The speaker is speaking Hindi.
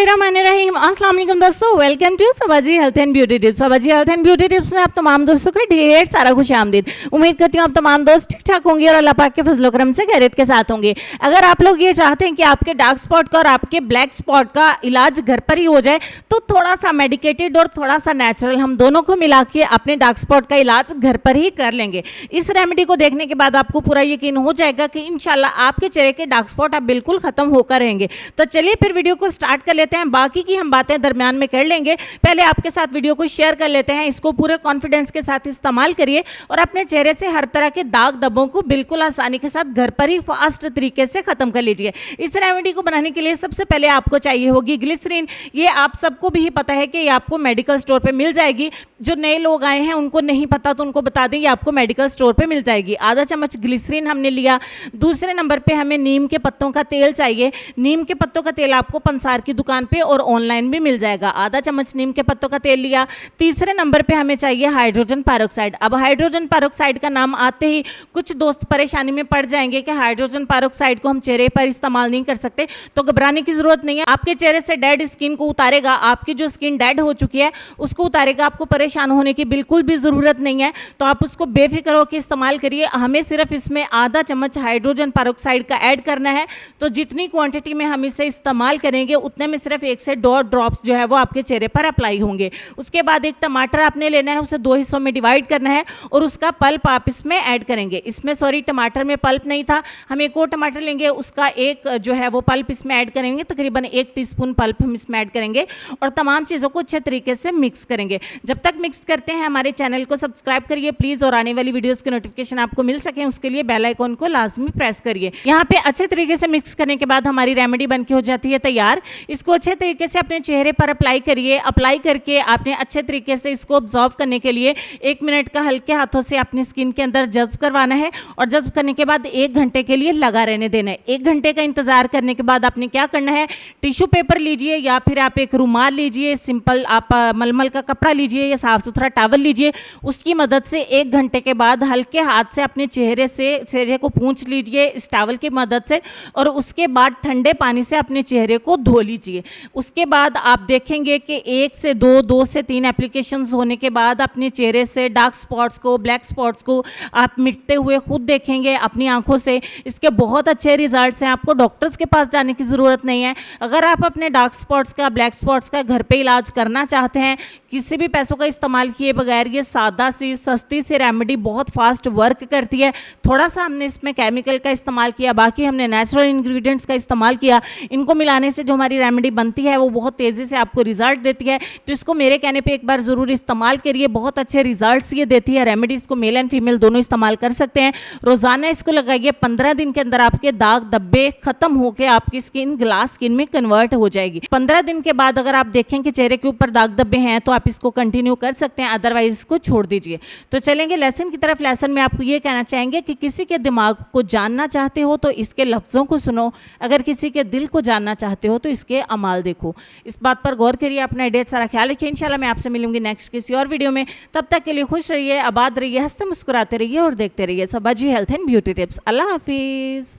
बिस्मिल्लाहिर्रहमानिर्रहीम। अस्सलाम वालेकुम दोस्तों, welcome to Sabaji health and beauty tips. Sabaji health and beauty tips में आप तमाम दोस्तों का ढेर सारा खुश आमदीद। उम्मीद करती हूँ आप तमाम दोस्त ठीक ठाक होंगे और अल्लाह पाक के फजल करम से खैरियत के साथ होंगे। अगर आप लोग ये चाहते हैं कि आपके डार्क स्पॉट का और आपके ब्लैक स्पॉट का इलाज घर पर ही हो जाए, तो थोड़ा सा मेडिकेटेड और थोड़ा सा नेचुरल हम दोनों को मिला के अपने डार्क स्पॉट का इलाज घर पर ही कर लेंगे। इस रेमेडी को देखने के बाद आपको पूरा यकीन हो जाएगा कि इंशाल्लाह आपके चेहरे के डार्क स्पॉट आप बिल्कुल खत्म होकर रहेंगे। तो चलिए फिर वीडियो को स्टार्ट कर लेते हैं, बाकी की हम बातें दरमियान में कर लेंगे। पहले आपके साथ वीडियो को शेयर कर लेते हैं। इसको पूरे कॉन्फिडेंस के साथ इस्तेमाल करिए और अपने चेहरे से हर तरह के दाग धब्बों को बिल्कुल आसानी के साथ घर पर ही फास्ट तरीके से खत्म कर लीजिए। इस रेमेडी को बनाने के लिए सबसे पहले आपको चाहिए होगी ग्लिसरीन। ये आप सबको भी पता है कि ये आपको मेडिकल स्टोर पे मिल जाएगी। जो नए लोग आए हैं उनको नहीं पता तो उनको बता दें, ये आपको मेडिकल स्टोर पे मिल जाएगी। आधा चम्मच ग्लिसरीन हमने लिया। दूसरे नंबर पे हमें नीम के पत्तों का तेल चाहिए। नीम के पत्तों का तेल आपको पंसार की दुकान पे और ऑनलाइन भी मिल जाएगा। आधा चम्मच नीम के पत्तों का तेल लिया। तीसरे नंबर पे हमें चाहिए हाइड्रोजन पेरोक्साइड। अब हाइड्रोजन पेरोक्साइड का नाम आते ही कुछ दोस्त परेशानी में पड़ जाएंगे कि हाइड्रोजन पेरोक्साइड को हम चेहरे पर इस्तेमाल नहीं कर सकते, तो घबराने की जरूरत नहीं है। आपके चेहरे से डेड स्किन को उतारेगा, आपकी जो स्किन डेड हो चुकी है उसको उतारेगा। आपको परेशान होने की बिल्कुल भी जरूरत नहीं है, तो आप उसको बेफिक्र होकर इस्तेमाल करिए। हमें सिर्फ इसमें आधा चम्मच हाइड्रोजन पेरोक्साइड का ऐड करना है। तो जितनी क्वांटिटी में हम इसे इस्तेमाल करेंगे उतने में सिर्फ 1 से 2 ड्रॉप्स जो है वो आपके चेहरे पर अप्लाई होंगे। उसके बाद एक टमाटर आपने लेना है, उसे 2 हिस्सों में डिवाइड करना है और उसका पल्प आप इसमें ऐड करेंगे। इसमें टमाटर में पल्प नहीं था, हम एक और टमाटर लेंगे, उसका एक जो है वो पल्प इसमें ऐड करेंगे। तकरीबन 1 टीस्पून पल्प हम इसमें ऐड करेंगे और तमाम चीज़ों को अच्छे तरीके से मिक्स करेंगे। जब तक मिक्स करते हैं हमारे चैनल को सब्सक्राइब करिए प्लीज़, और आने वाली वीडियोज़ की नोटिफिकेशन आपको मिल सके उसके लिए बेल आइकॉन को लाजमी प्रेस करिए। यहाँ पे अच्छे तरीके से मिक्स करने के बाद हमारी रेमेडी बन के हो जाती है तैयार। इसको अच्छे तरीके से अपने चेहरे पर अप्लाई करिए। अप्लाई करके आपने अच्छे तरीके से इसको ऑब्जर्व करने के लिए 1 मिनट का हल्के हाथों से अपनी स्किन के अंदर जज्ब करवाना है और जज्ब करने के बाद 1 घंटे के लिए लगा रहने देना है। 1 घंटे का इंतजार करने के बाद आपने क्या करना है, टिश्यू पेपर लीजिए या फिर आप एक रुमाल लीजिए, सिंपल आप मलमल का कपड़ा लीजिए या साफ सुथरा टॉवल लीजिए। उसकी मदद से 1 घंटे के बाद हल्के हाथ से अपने चेहरे को पोंछ लीजिए इस टॉवल की मदद से, और उसके बाद ठंडे पानी से अपने चेहरे को धो लीजिए। उसके बाद आप देखेंगे कि 1 से 2 से 3 एप्लीकेशंस होने के बाद अपने चेहरे से डार्क स्पॉट्स को, ब्लैक स्पॉट्स को आप मिटते हुए खुद देखेंगे अपनी आंखों से। इसके बहुत अच्छे रिजल्ट्स हैं, आपको डॉक्टर्स के पास जाने की ज़रूरत नहीं है। अगर आप अपने डार्क स्पॉट्स का, ब्लैक स्पॉट्स का घर पे इलाज करना चाहते हैं किसी भी पैसों का इस्तेमाल किए बगैर, ये सादा सी सस्ती सी रेमेडी बहुत फास्ट वर्क करती है। थोड़ा सा हमने इसमें केमिकल का इस्तेमाल किया, बाकी हमने नेचुरल इंग्रेडिएंट्स का इस्तेमाल किया। इनको मिलाने से जो हमारी रेमेडी बनती है वो बहुत तेज़ी से आपको रिजल्ट देती है। तो इसको मेरे कहने पे एक बार ज़रूर इस्तेमाल करिए, बहुत अच्छे रिजल्ट्स ये देती है रेमेडी। इसको मेल एंड फीमेल दोनों इस्तेमाल कर सकते हैं। रोज़ाना इसको लगाइए, 15 दिन के अंदर आपके दाग धब्बे खत्म होकर आपकी स्किन ग्लास स्किन में कन्वर्ट हो जाएगी। 15 दिन के बाद अगर आप देखें कि चेहरे के ऊपर दाग धब्बे हैं तो आप इसको कंटिन्यू कर सकते हैं, अदरवाइज इसको छोड़ दीजिए। तो चलेंगे लेसन की तरफ। लेसन में आपको ये कहना चाहेंगे कि किसी के दिमाग को जानना चाहते हो तो इसके लफ्ज़ों को सुनो, अगर किसी के दिल को जानना चाहते हो तो इसके अमाल देखो। इस बात पर गौर करिए, अपना ढेर सारा ख्याल रखिए। इंशाल्लाह मैं आपसे मिलूंगी नेक्स्ट किसी और वीडियो में। तब तक के लिए खुश रहिए, आबाद रहिए, हंसते मुस्कुराते रहिए और देखते रहिए सबाजी हेल्थ एंड ब्यूटी टिप्स। अल्लाह हाफिज़।